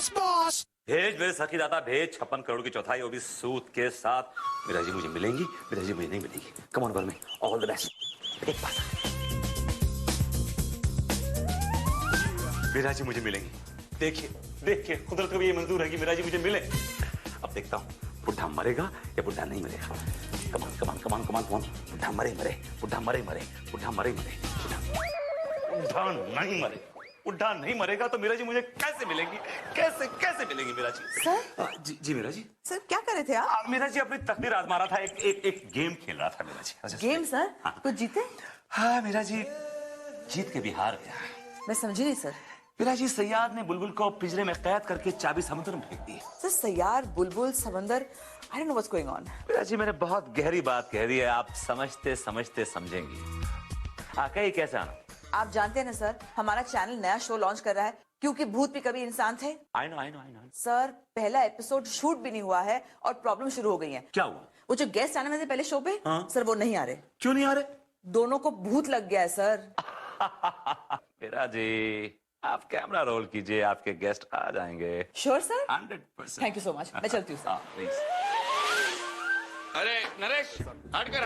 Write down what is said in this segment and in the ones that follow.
Yes boss. भेज मेरे सखी दाता भेज 56 करोड़ की चौथाई वो भी सूद के साथ। मीरा जी मुझे मिलेंगी, मीरा जी मुझे नहीं मिलेंगी। Come on vermi, all the best. एक बात, मीरा जी मुझे मिलेंगी। देखिए देखिए कुदरत को भी ये मंजूर है कि मीरा जी मुझे मिले। अब देखता हूँ बुढ़ा मरेगा या बुढ़ा नहीं मरेगा। कमान कमान कमान कमान कमान। बुढ़ा मरे मरे, बुढ़ा मरे मरे, बुढ़ा मरे मरे, बुढ़ा नहीं मरे। बुढ़ा नहीं मरेगा तो मीरा जी मुझे कैसे मिलेंगी? कैसे कैसे मिलेंगी मीरा जी? सर जी मीरा जी। सर क्या कर रहे थे आप? मीरा जी अपनी तकदीर आजमा रहा था। एक गेम खेल रहा था मीरा जी। अच्छा, गेम सर? हाँ। कुछ जीते? हाँ मीरा जी जीत के भी हार गया। मैं समझी नहीं सर। मीरा जी सैयाद ने बुलबुल को पिंजरे में कैद करके चाबी समुद्र में फेंक दी। सर सैयार बुलबुल समंदर, I don't know what's going on. Meera ji मैंने बहुत गहरी बात कह दी है, आप समझते समझते समझेंगी। कही कैसे आना? आप जानते हैं ना सर, हमारा चैनल नया शो लॉन्च कर रहा है क्योंकि भूत भी कभी इंसान थे। I know I know I know. Sir पहला एपिसोड शूट भी नहीं हुआ है और प्रॉब्लम शुरू हो गई है। क्या हुआ? वो जो गेस्ट आने वाले थे पहले शो पे, हाँ? सर वो नहीं आ रहे। क्यों नहीं आ रहे? दोनों को भूत लग गया है सर। मीरा जी आप कैमरा रोल कीजिए, आपके गेस्ट आ जाएंगे। Sure sir? 100%। Thank you so much. मैं चलती हूँ सर। प्लीज। अरे नरेश हट कर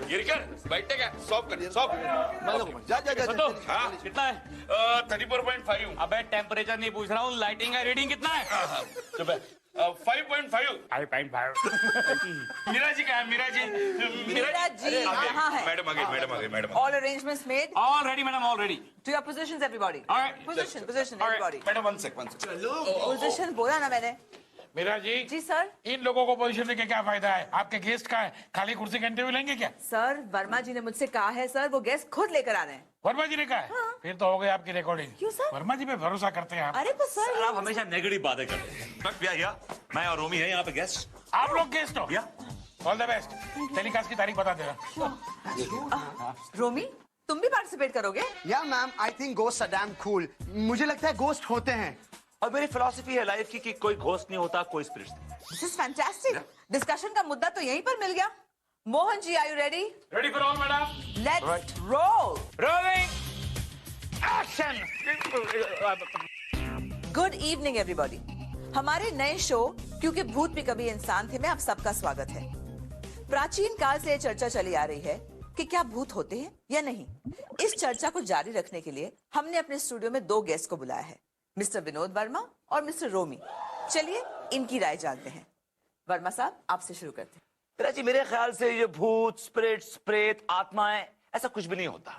गिर कर बैठे क्या? सॉफ कर सॉफ। जा जा जा जा। हाँ कितना है? 34.5। अबे टेम्परेचर नहीं पूछ रहा हूँ, लाइटिंग का रीडिंग कितना है? चुप है। 5.5। 5.5। मीरा जी कहाँ है? मीरा जी मीरा जी कहाँ है? मैडम आ गई madam. All arrangements made. All ready, madam, all ready. To your positions, everybody. All right. Position, All right. everybody. Madam one sec. Position बोला ना मैंने। मीरा जी जी सर। इन लोगों को पोजीशन देके क्या फायदा है? आपके गेस्ट का है, खाली कुर्सी का इंटरव्यू लेंगे क्या? सर वर्मा जी ने मुझसे कहा है सर, वो गेस्ट खुद लेकर आ रहे हैं। वर्मा जी ने कहा है? हाँ। फिर तो हो गई आपकी रिकॉर्डिंग। क्यों सर? वर्मा जी पे भरोसा करते हैं आप। अरे तो सर आप हमेशा नेगेटिव बातें करते हैं। बस भैया मैं और रोमी है यहाँ पे गेस्ट। आप लोग गेस्ट हो? या ऑल द बेस्ट। टेलीकास्ट की तारीख बता देना। रोमी तुम भी पार्टिसिपेट करोगे? या ma'am I think ghost are damn cool. मुझे लगता है गोस्ट होते हैं। और मेरी फिलॉसफी है लाइफ की कि कोई घोस्ट नहीं होता, कोई स्पिरिट नहीं। This is fantastic. डिस्कशन का मुद्दा तो यहीं पर मिल गया। Mohan ji are you ready? Ready for all, madam? Let's roll. Rolling. Action. Good evening everybody. हमारे नए शो क्योंकि भूत भी कभी इंसान थे में आप सबका स्वागत है। प्राचीन काल से ये चर्चा चली आ रही है कि क्या भूत होते हैं या नहीं। इस चर्चा को जारी रखने के लिए हमने अपने स्टूडियो में दो गेस्ट को बुलाया है, मिस्टर विनोद वर्मा और मिस्टर रोमी। चलिए इनकी राय जानते हैं। वर्मा साहब आपसे शुरू करते हैं। मीरा जी मेरे ख्याल से ये भूत, स्पिरिट्स, प्रेत, आत्माएं ऐसा कुछ भी नहीं होता।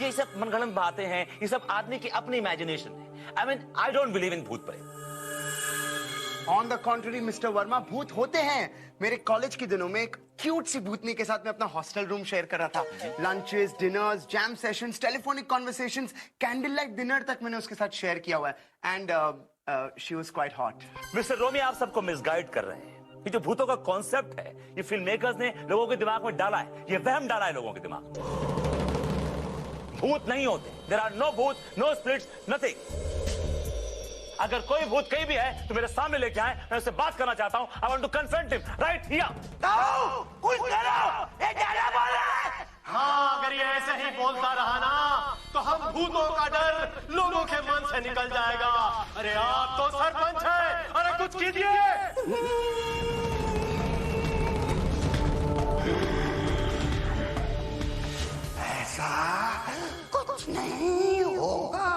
ये सब मनगढ़ंत बातें हैं, ये सब आदमी की अपनी इमेजिनेशन है। I mean I don't believe in भूत प्रेत। ऑन द कॉन्ट्री मिस्टर वर्मा, भूत होते हैं। मेरे कॉलेज के दिनों में एक क्यूट सी भूतनी के साथ मैं अपना हॉस्टल रूम शेयर कर रहा था। Lunches, dinners, jam sessions, telephonic conversations, candle light dinner तक मैंने उसके साथ शेयर किया हुआ है। And she was quite hot. Mister Romi आप सबको मिसगाइड कर रहे हैं। ये जो भूतों का कॉन्सेप्ट है ये फिल्म मेकर्स ने लोगों के दिमाग में डाला है, ये वहम डाला है लोगों के दिमाग में। भूत नहीं होते। देयर आर नो भूत, नो स्पिरिट्स, नथिंग। अगर कोई भूत कहीं भी है तो मेरे सामने लेके आए, मैं उससे बात करना चाहता हूं। I want to confront him right here. कुछ करो, ये क्या बोल रहा है? हाँ, अगर ये ऐसे ही बोलता रहा ना तो हम भूतों का डर लोगों के मन से निकल जाएगा। अरे आप तो सरपंच है, अरे कुछ कीजिए। ऐसा कुछ नहीं होगा।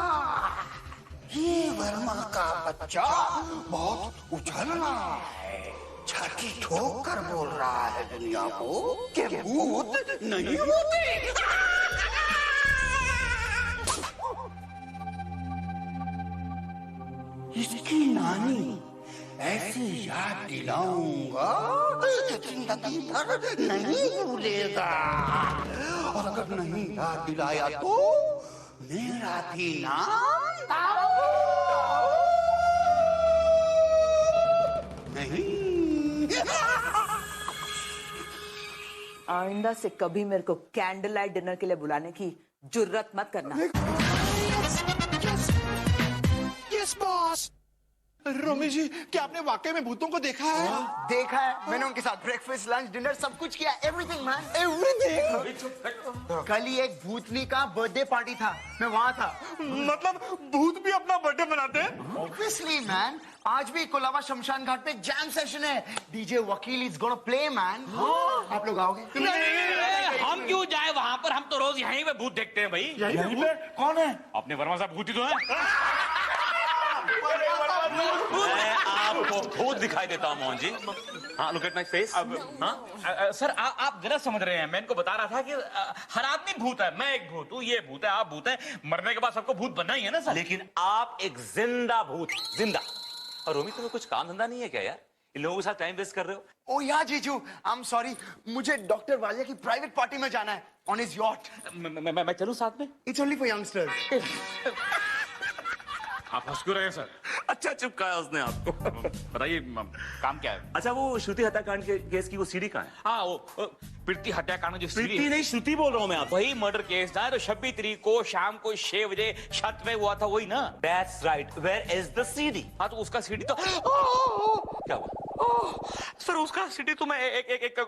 ये वर्मा का बच्चा बहुत उछल रहा है, छाती ठोक कर बोल रहा है दुनिया को कि भूत नहीं होते। इसकी नानी ऐसी याद दिलाऊंगा कि जिंदगी भर नहीं भूलेगा। और अगर नहीं याद दिलाया तो मेरा भी नाम नहीं। आइंदा से कभी मेरे को कैंडल लाइट डिनर के लिए बुलाने की जुर्रत मत करना। Yes boss. रोमी जी, क्या आपने वाकई में भूतों को देखा है? देखा है, मैंने उनके साथ ब्रेकफास्ट लंच डिनर सब कुछ किया, एवरीथिंग मैन, एवरीथिंग। कल ही एक भूतनी का बर्थडे पार्टी था, मैं वहां था। मतलब भूत भी अपना बर्थडे मनाते हैं? ऑब्वियसली मैन, आज भी कोलाबा शमशान घाट पे जैम सेशन है, डीजे वकील इज गोना प्ले मैन। आप लोग आओगे? हम क्यों जाए वहां पर, हम तो रोज यहीं पे भूत देखते हैं भाई। यहीं पे कौन है? अपने वर्मा साहब भूत ही तो है। मैं आपको भूत दिखाई देता हूँ मोहन जी। हाँ, look at my face. Sir आप गलत समझ रहे हैं। मैं इनको बता रहा था कि हर आदमी भूत है। मैं एक भूत हूँ, ये भूत है, आप भूत है। मरने के बाद सबको भूत बनना ही है ना सर। लेकिन आप एक जिंदा भूत, जिंदा। और रोमी, तुम्हें कुछ काम धंधा नहीं है क्या यार? इन लोगों के साथ टाइम वेस्ट कर रहे हो? ओ या जीजू, आई एम सॉरी, मुझे डॉक्टर वालिया की प्राइवेट पार्टी में जाना है ऑन हिज यॉट। मैं चलूं साथ में? It's only for youngsters. आप हंस क्यों रहे हैं सर? अच्छा चिपकाया उसने आपको। बताइए काम क्या है? अच्छा, वो श्रुति हत्याकांड के केस की वो सीडी कहाँ है? हाँ, वो प्रीति हत्याकांड जो सीढ़ी प्रीति नहीं, श्रुति बोल रहा हूँ मैं आपको। वही मर्डर केस ना, तो 26 तारीख को शाम को 6 बजे छत पे हुआ था, वही ना? That's right. Where is the CD? हाँ, तो उसका सीडी तो क्या हुआ? सर उसका सीडी तो मैं एक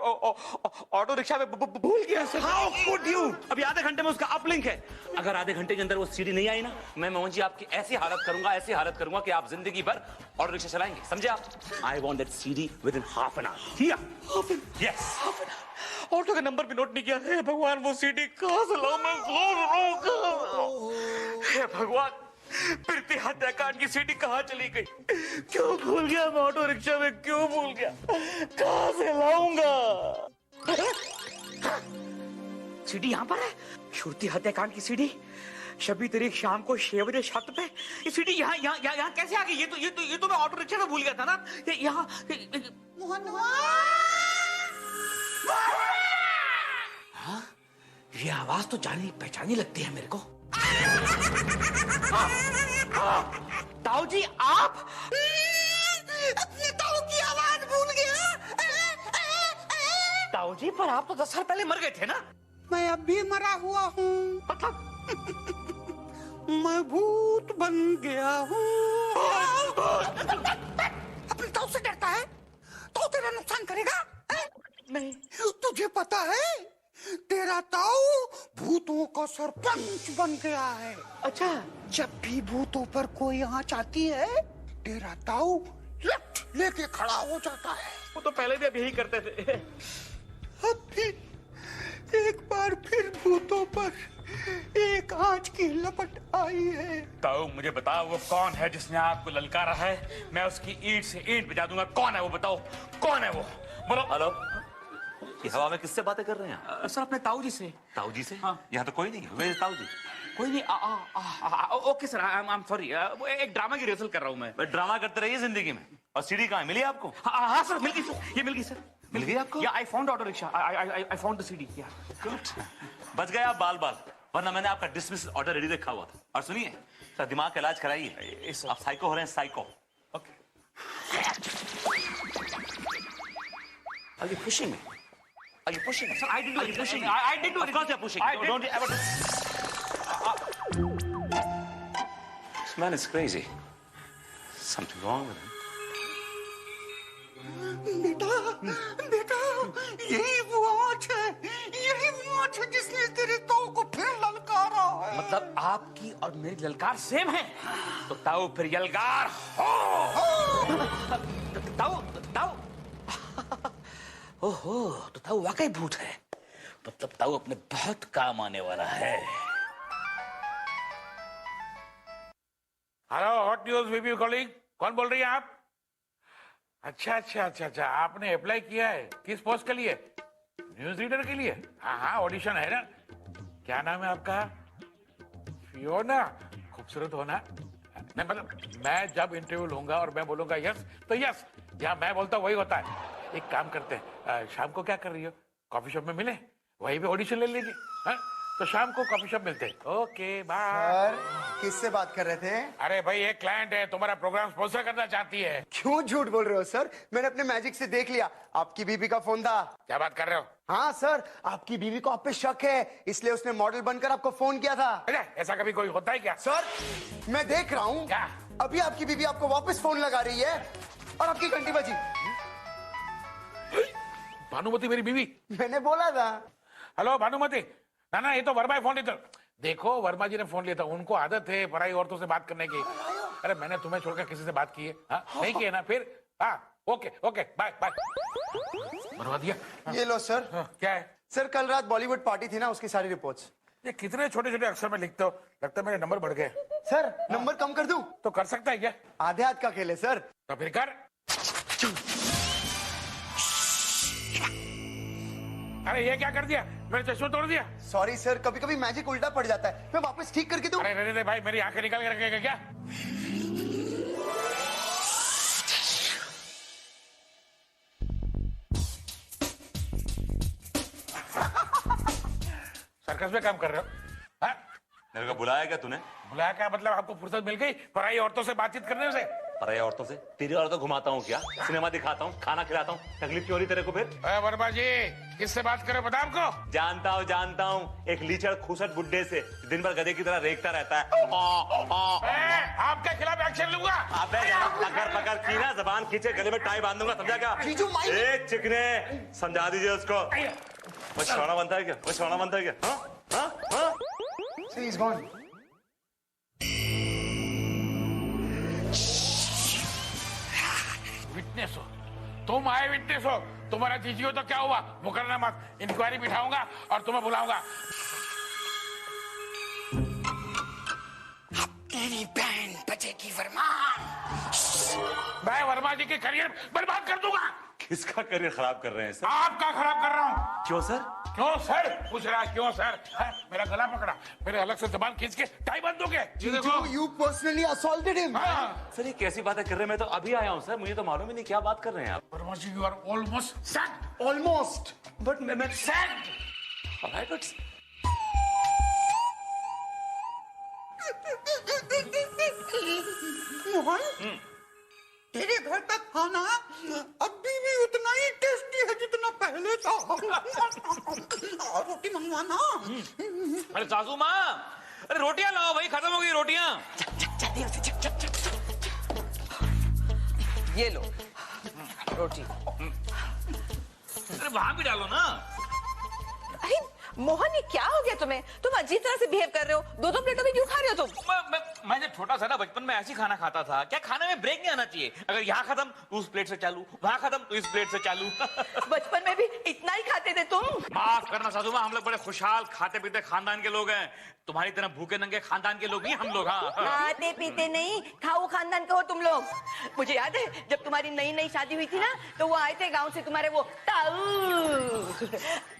ऑटो रिक्शा में भूल गया सर। How could you? अभी आधे घंटे में उसका अपलिंक है। अगर आधे घंटे के अंदर वो सीडी नहीं आई ना, मैं मोहन जी आपकी ऐसी हालत करूंगा कि आप जिंदगी भर ऑटो रिक्शा चलाएंगे, समझे आप? I want that CD within half an hour. Here. Yes. Auto का नंबर भी नोट नहीं किया। हे भगवान, वो सीडी कहाँ से लाऊं मैं? हे भगवान, प्रीति हत्याकांड की सीडी कहाँ चली गई? क्यों भूल गया मैं ऑटो रिक्शा में? क्यों भूल गया? कहाँ से लाऊंगा? सीडी यहाँ पर है। श्रुति हत्याकांड की सीडी 26 तारीख शाम को 6 बजे छत पे। ये सीडी यहाँ कैसे आ गई? ये तो मैं ऑटो रिक्शा में भूल गया था ना। ये यहाँ ये आवाज तो जानी पहचानी लगती है मेरे को। ताऊ जी, आप अपने ताऊ की आवाज भूल गया? ताऊ जी, पर आप तो 10 साल पहले मर गए थे ना? मैं अब भी मरा हुआ हूँ। मतलब मैं भूत बन गया हूँ। अपने ताऊ से डरता है तो तेरा नुकसान करेगा? नहीं। तुझे पता है, तेरा ताऊ भूतों का सरपंच बन गया है। अच्छा, जब भी भूतों पर कोई आंच आती है, तेरा ताऊ लेफ्ट लेके खड़ा हो जाता है। वो तो पहले भी अब यही करते थे। अब भी एक बार फिर भूतों पर एक आंच की लपट आई है। ताऊ, मुझे बताओ वो कौन है जिसने आपको ललकारा है? मैं उसकी ईंट से ईंट बजा दूंगा। कौन है वो? बताओ कौन है वो? बोलो। हेलो, ये हवा में किससे बातें कर रहे हैं? सर, अपने ताऊ जी से। ताऊ जी से? हाँ। यहाँ तो कोई नहीं है। मेरे ताऊ जी कोई नहीं। Okay sir, I am sorry. एक ड्रामा की रिहर्सल कर रहा हूँ मैं। ड्रामा करते रहिए जिंदगी में। और सीडी कहाँ है? मिली आपको? हाँ सर, मिल गई सर। ये मिल गई सर। मिल गई आपको? या I found auto rickshaw. I found the CD. या गुड, बच गए आप बाल बाल, वरना मैंने आपका डिसमिस ऑर्डर रेडी रखा हुआ था। और सुनिए सर, दिमाग का इलाज कराइए। आप साइको हो रहे हैं, psycho. Okay. Are you pushing me? Are you pushing me? Sir, I didn't do it. pushing? I didn't do it. Of course you're pushing. I did. Don't you ever do... This man is crazy. Something wrong with him. बेटा, यही वो आंच है जिसने तेरे ताऊ को फिर ललकारा है। मतलब आपकी और मेरी ललकार सेम है? तो ताऊ फिर यलगार हो। ताऊ ओहो, तो ताऊ वाकई भूत है। मतलब ताऊ अपने बहुत काम आने वाला है। Hello, hot news VP calling. कौन बोल रही हैं आप? अच्छा, आपने अप्लाई किया है? किस पोस्ट के लिए? न्यूज रीडर के लिए? हाँ, ऑडिशन है ना। क्या नाम है आपका? फियोना। खूबसूरत हो ना? नहीं, मतलब मैं जब इंटरव्यू लूंगा और मैं बोलूंगा यस तो यस, जहाँ मैं बोलता हूँ वही होता है। एक काम करते हैं, शाम को क्या कर रही हो? कॉफी शॉप में मिले, वहीं पे ऑडिशन ले लीजिए। हाँ, तो शाम को कॉफी शॉप मिलते हैं। Okay bye. सर, किससे बात कर रहे थे? अरे भाई, एक क्लाइंट है, तुम्हारा प्रोग्राम स्पॉन्सर करना चाहती है। क्यों झूठ बोल रहे हो सर? मैंने अपने मैजिक से देख लिया, आपकी बीवी का फोन था। क्या बात कर रहे हो? हाँ सर, आपकी बीवी को आप पे शक है, इसलिए उसने मॉडल बनकर आपको फोन किया था। अरे, ऐसा कभी कोई होता है क्या? सर, मैं देख रहा हूँ। क्या? अभी आपकी बीवी आपको वापस फोन लगा रही है और आपकी घंटी बजी। भानुमति मेरी बीवी। मैंने बोला था। हेलो भानुमति। ना ये तो वर्मा ही फोन लिया था। देखो वर्मा जी ने फोन लिया था, उनको आदत है पराई औरतों से बात करने की। अरे मैंने तुम्हें छोड़कर किसी से बात की है? हाँ नहीं की है ना? फिर हाँ ओके बाय बाय। बनवा दिया। ये लो सर। क्या है सर कल रात बॉलीवुड पार्टी थी ना, उसकी सारी रिपोर्ट्स। ये कितने छोटे छोटे अक्षर में लिखते हो, लगता है मेरे नंबर बढ़ गए। सर नंबर कम कर दूं? तो कर सकता है क्या? आधे हाथ का खेल है सर। तो फिर कर। अरे ये क्या कर दिया, मेरे चश्मा तोड़ दिया। सॉरी सर, कभी कभी मैजिक उल्टा पड़ जाता है, मैं वापस ठीक करके दूं? अरे रे भाई, मेरी आंखें निकाल के रखेगा क्या? सर्कस में काम कर रहे हो? हाँ? मेरे को बुलाया क्या तूने? बुलाया क्या मतलब, आपको फुर्सत मिल गई पराई औरतों से बातचीत करने से? पराई औरतों से? तेरी औरतों घुमाता हूँ क्या, सिनेमा दिखाता हूँ, खाना खिलाता हूँ, तकलीफ क्यों हो रही तेरे को फिर? वर्मा जी किससे बात करो बता आपको? जानता हूँ, एक लीचड़ खूसट बुड्ढे से, दिन भर गधे की तरह रेखता रहता है। आपके खिलाफ एक्शन लूंगा। अबे पकड़ की ना जबान खींचे, गले में टाई बांध दूंगा, समझा क्या? एक चिकने समझा दीजिए उसको। वो छोड़ा बनता है क्या? वो छोड़ा बनता है क्या? हाँ? He's gone. विटनेस हो तुम, आए विटनेस हो। तुम्हारा जीजी हो तो क्या हुआ, मुकरना मत। इंक्वायरी बिठाऊंगा और तुम्हें बुलाऊंगा। तेरी बहन बचेगी वर्मा। मैं वर्मा जी के करियर बर्बाद कर दूंगा। किसका करियर खराब कर रहे हैं सर? आपका खराब कर रहा हूँ। क्यों सर? क्यों सर पूछ रहा है? क्यों सर? मेरा गला पकड़ा, मेरे अलग से जबान खींच के टाई बंद दोगे? You personally assaulted him. Sir ये कैसी बातें कर रहे हैं? मैं तो अभी आया हूँ सर, मुझे तो मालूम ही नहीं क्या बात कर रहे हैं आप। Verma ji you are almost sacked. Almost. But मैं सैक्ड। ऑलराइट बट मोहन, तेरे घर का खाना अभी भी उतना ही टेस्टी है जितना पहले था। और रोटी मंगवाना। अरे सासू माँ, अरे रोटियां लाओ भाई, खत्म हो गई रोटियां। ये लो रोटी। अरे वहां भी डालो ना। अरे मोहन ये क्या हो गया तुम्हें? तुम अजीब तरह से बिहेव कर रहे हो। दो प्लेटों में क्यों खा रहे हो तुम? मैं जब छोटा था ना, बचपन में ऐसी खाना खाता था। क्या खाने में ब्रेक नहीं आना चाहिए? अगर यहाँ खत्म तो उस प्लेट से चालू, वहाँ खत्म तो इस प्लेट से चालू। बचपन में भी इतना ही खाते थे तुम? माफ करना सासू माँ, हम लोग बड़े खुशहाल खाते पीते खानदान के लोग हैं। तुम्हारी तरह भूखे नंगे खानदान के लोग नहीं हम लोग। हाँ खाते पीते नहीं, खाओ खानदान के हो तुम लोग। मुझे याद है जब तुम्हारी नई नई शादी हुई थी ना, तो वो आए थे गांव से तुम्हारे वो ताऊ,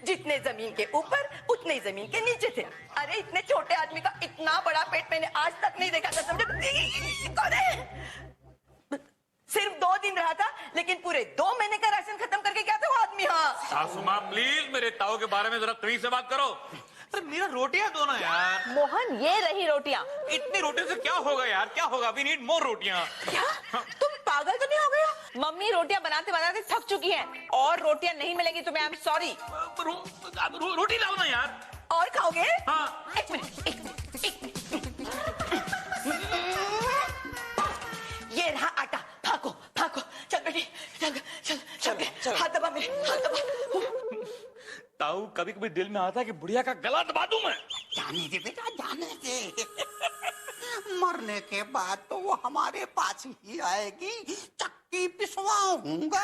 जितने जमीन के ऊपर उतने ही जमीन के नीचे थे। अरे इतने छोटे आदमी का इतना बड़ा पेट मैंने आज तक नहीं देखा था, समझे? सिर्फ 2 दिन रहा था, लेकिन पूरे 2 महीने का राशन खत्म करके क्या था वो आदमी। हाँ सासू माँ प्लीज मेरे ताऊ के बारे में जरा तमीज से बात करो। अरे मेरा रोटियां दो ना यार। मोहन ये रही रोटियां। इतनी रोटियों से क्या होगा यार, क्या होगा? वी नीड मोर रोटियां। क्या तुम पागल तो नहीं हो गए हो? मम्मी रोटियां बनाते बनाते थक चुकी हैं और रोटियां नहीं मिलेंगी तुम्हें। I am sorry. रोटी लाओ ना यार। और खाओगे? हाँ। एक मिनट एक मिनट एक मिनट। ये रहा आटा, फाको फाको। चल बेटी चल चल चल, हाथ दबा मेरे, हाथ दबा। ताऊ कभी कभी दिल में आता है कि बुढ़िया का गला दबा दूं मैं। जाने दे बेटा, जाने दे। मरने के बाद तो वो हमारे पास ही आएगी, चक्की पिसवाऊंगा।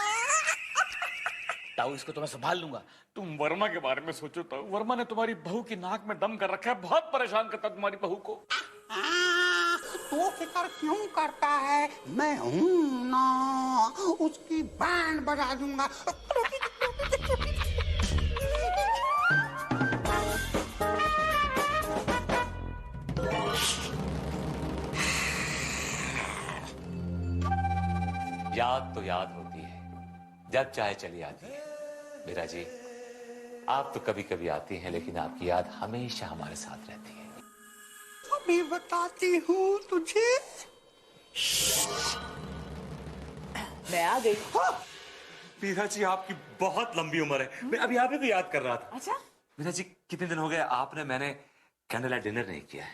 ताऊ इसको तो मैं संभाल लूंगा। तुम वर्मा के बारे में सोचो ताऊ। वर्मा ने तुम्हारी बहू की नाक में दम कर रखा है, बहुत परेशान करता तुम्हारी बहू को। तो फिक्र क्यों करता है, मैं हूं ना, उसकी बैंड बजा दूंगा। याद तो याद होती है, जब चाहे चली आती है। मीरा जी आप तो कभी कभी आती हैं, लेकिन आपकी याद हमेशा हमारे साथ रहती है। अभी बताती हूँ तुझे। मैं आ गई। मीरा जी आपकी बहुत लंबी उम्र है। मैं अभी आप ही को याद कर रहा था। अच्छा मीरा जी कितने दिन हो गए आपने मैंने कैंडल लाइट डिनर नहीं किया है।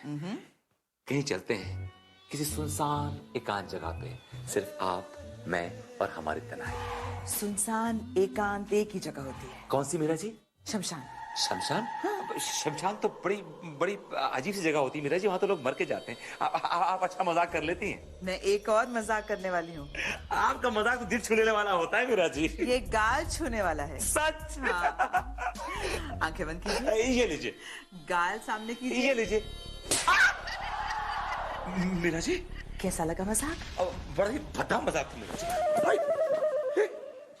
कहीं चलते हैं, किसी सुनसान एकांत जगह पे सिर्फ आप, मैं और हमारी तनाई। सुनसान एकांत एक ही जगह होती है। कौन सी मीरा जी? शमशान। शमशान? शमशान तो बड़ी बड़ी अजीब सी जगह होती है मीरा जी, वहां तो लोग मर के जाते हैं। आप अच्छा मजाक कर लेती हैं। मैं एक और मजाक करने वाली हूँ। आपका मजाक तो दिल छू लेने वाला होता है मीरा जी। ये गाल छूने वाला है। सच? हाँ। आंखें बंद कीजिए। ये लीजिए। गाल सामने कीजिए। ये लीजिए। मीरा जी कैसा लगा मजाक? बड़ा ही भद्दा मजाक था मीरा जी।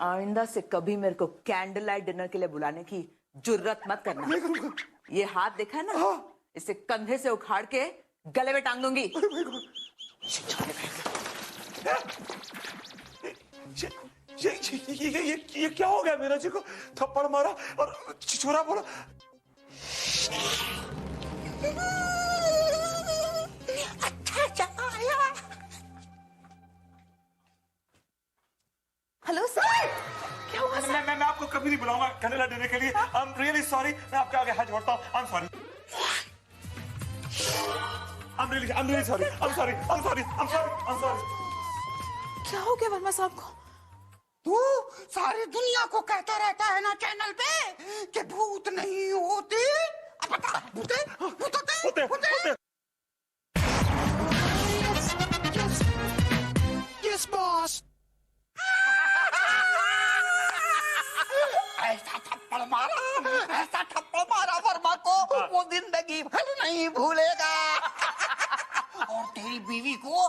आइंदा से कभी मेरे को कैंडल लाइट डिनर के लिए बुलाने की जुर्रत मत करना। ये हाथ देखा है ना, इसे कंधे से उखाड़ के गले में टांग दूंगी। ये क्या हो गया? मीरा जी को थप्पड़ मारा और छुरा बोला। अच्छा चला आया। हेलो सर, क्या हुआ सर? मैं आपको कभी नहीं बुलाऊंगा कैंडल देने के लिए। I am really sorry. मैं आपके आगे हाथ जोड़ता हूँ। I am sorry. I'm really sorry. I'm sorry. क्या हो गया वर्मा साहब को? तू सारी दुनिया को कहता रहता है ना चैनल पे कि भूत नहीं होते। अब बता, भूत होते। Yes, boss. ऐसा थप्पड़ मारा वर्मा को वो जिंदगी भर नहीं भूलेगा और तेरी बीवी को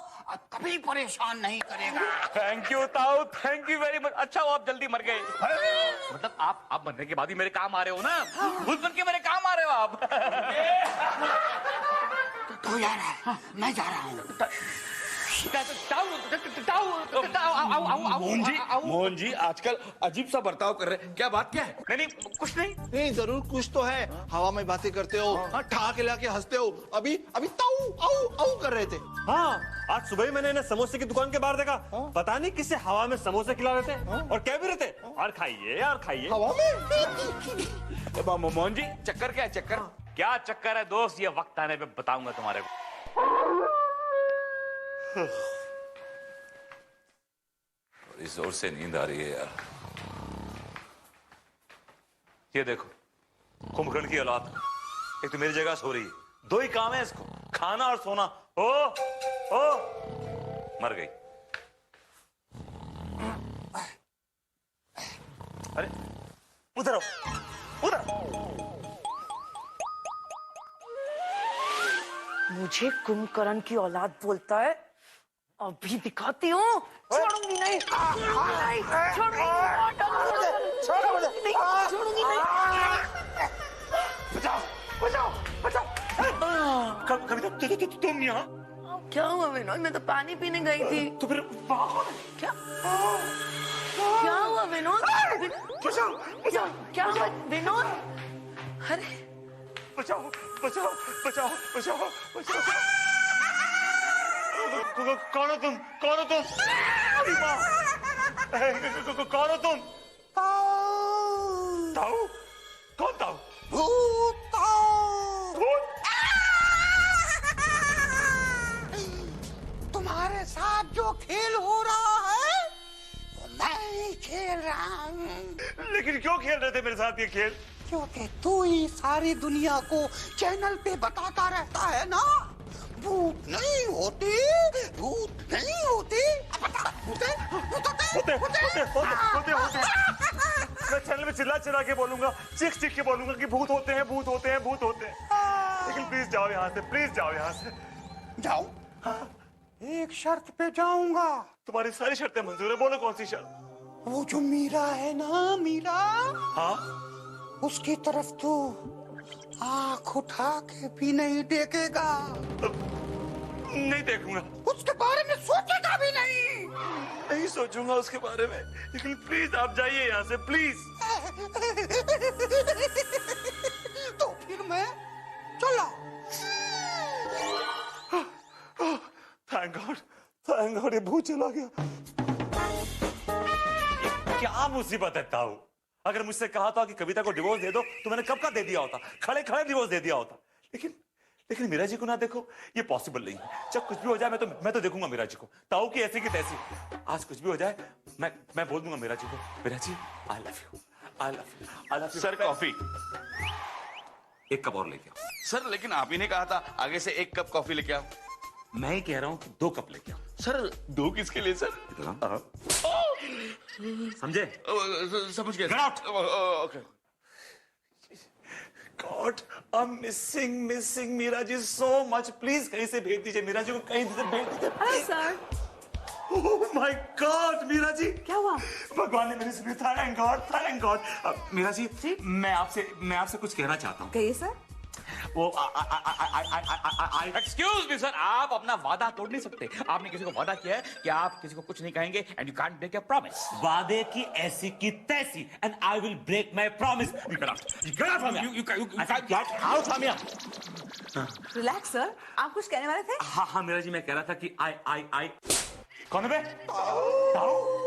कभी परेशान नहीं करेगा। थैंक यू ताऊ, थैंक यू वेरी मच। अच्छा वो आप जल्दी मर गए। मतलब आप मरने के बाद ही मेरे काम आ रहे हो ना? भूत बन के मेरे काम आ रहे हो आप। तू जा रहा है, मैं जा रहा हूँ। मोहन जी आजकल अजीब सा बर्ताव कर रहे हैं, क्या बात क्या है? नहीं कुछ नहीं। नहीं जरूर कुछ तो है। हवा में बातें करते हो, हाँ ठा के लाके हंसते हो। अभी ताऊ आऊ आऊ कर रहे थे। हाँ, आज सुबह ही मैंने इन्हें समोसे की दुकान के बाहर देखा। पता नहीं किसे हवा में समोसे खिला रहे थे और कह भी रहे थे और खाइए यार खाइए। हवा में? मोहन जी चक्कर क्या है? चक्कर क्या चक्कर है दोस्त? ये वक्त आने पे बताऊंगा तुम्हारे को। बड़ी जोर से नींद आ रही है यार। ये देखो कुंभकर्ण की औलाद, एक तो मेरी जगह सो रही है। दो ही काम है इसको, खाना और सोना। ओ मर गई। अरे उधर आओ, उधर। मुझे कुंभकर्ण की औलाद बोलता है, अभी दिखाती हूँ। छोड़ूंगी नहीं, छोड़ूंगी नहीं। बचाओ। कभी तुम यहाँ? क्या हुआ विनोद? मैं तो पानी पीने गई थी। तो फिर क्या हुआ विनोद? क्या हुआ विनोद? अरे बचाओ। कौन हो तुम? अरे माँ, कौन हो तुम? ताऊ? कौन ताऊ? भूत। तुम्हारे साथ जो खेल हो रहा है वो मैं खेल रहा हूँ। लेकिन क्यों खेल रहे थे मेरे साथ ये खेल? क्योंकि तू ही सारी दुनिया को चैनल पे बताता रहता है ना, भूत नहीं होते। मैं चैनल में चिल्ला के बोलूंगा, चीख के बोलूंगा कि भूत होते हैं। लेकिन प्लीज जाओ यहाँ से। जाओ? एक शर्त पे जाऊंगा। तुम्हारी सारी शर्तें मंजूर है, बोलो कौन सी शर्त? वो जो मीरा है ना, मीरा, हाँ उसकी तरफ तू आंख उठा के भी नहीं देखेगा। नहीं देखूंगा। उसके बारे में सोचेगा भी नहीं। नहीं सोचूंगा उसके बारे में, लेकिन प्लीज आप जाइए यहाँ से, प्लीज। तो फिर मैं चला। थैंक गॉड ये भूत चला गया। क्या मुसीबत है ताऊ? अगर मुझसे कहा था कि कविता को डिवोर्स दे दो तो मैंने कब का दे दिया होता, खड़े डिवोर्स दे दिया होता। लेकिन मीरा जी को ना देखो, ये पॉसिबल नहीं है। जब कुछ भी हो जाए मैं तो देखूंगा मीरा जी को, ताऊ की ऐसी की तैसी। आज कुछ भी हो जाए मैं बोल दूंगा मीरा जी को, Meera ji I love you, I love you, I love you. Sir coffee. एक कप और लेके आओ। सर लेकिन आप ही ने कहा था आगे से 1 कप कॉफी लेके आओ। मैं ही कह रहा हूं कि 2 कप लेके आओ। सर 2 किसके लिए सर? समझे? समझ गया। Get out! Okay. God, I'm missing Meera ji so much. Please कहीं से भेज दीजिए मीरा जी को, कहीं से भेज दीजिए। Hello sir. Oh my God, Meera ji. क्या हुआ? भगवान ने मेरी सुनी। Thank God, thank God। Meera जी, मैं आपसे कुछ कहना चाहता हूँ। कहिए सर। वो एक्सक्यूज मी सर, आप अपना वादा तोड़ नहीं सकते। आपने किसी को वादा किया है कि आप किसी को कुछ नहीं कहेंगे and you can't break your promise. वादे की ऐसी की तैसी, and I will break my promise. You get out from here. You can't Get out from here. Relax sir, आप कुछ कहने वाले थे? हाँ मीरा जी, मैं कह रहा था कि आई कौन है बे? ताऊ?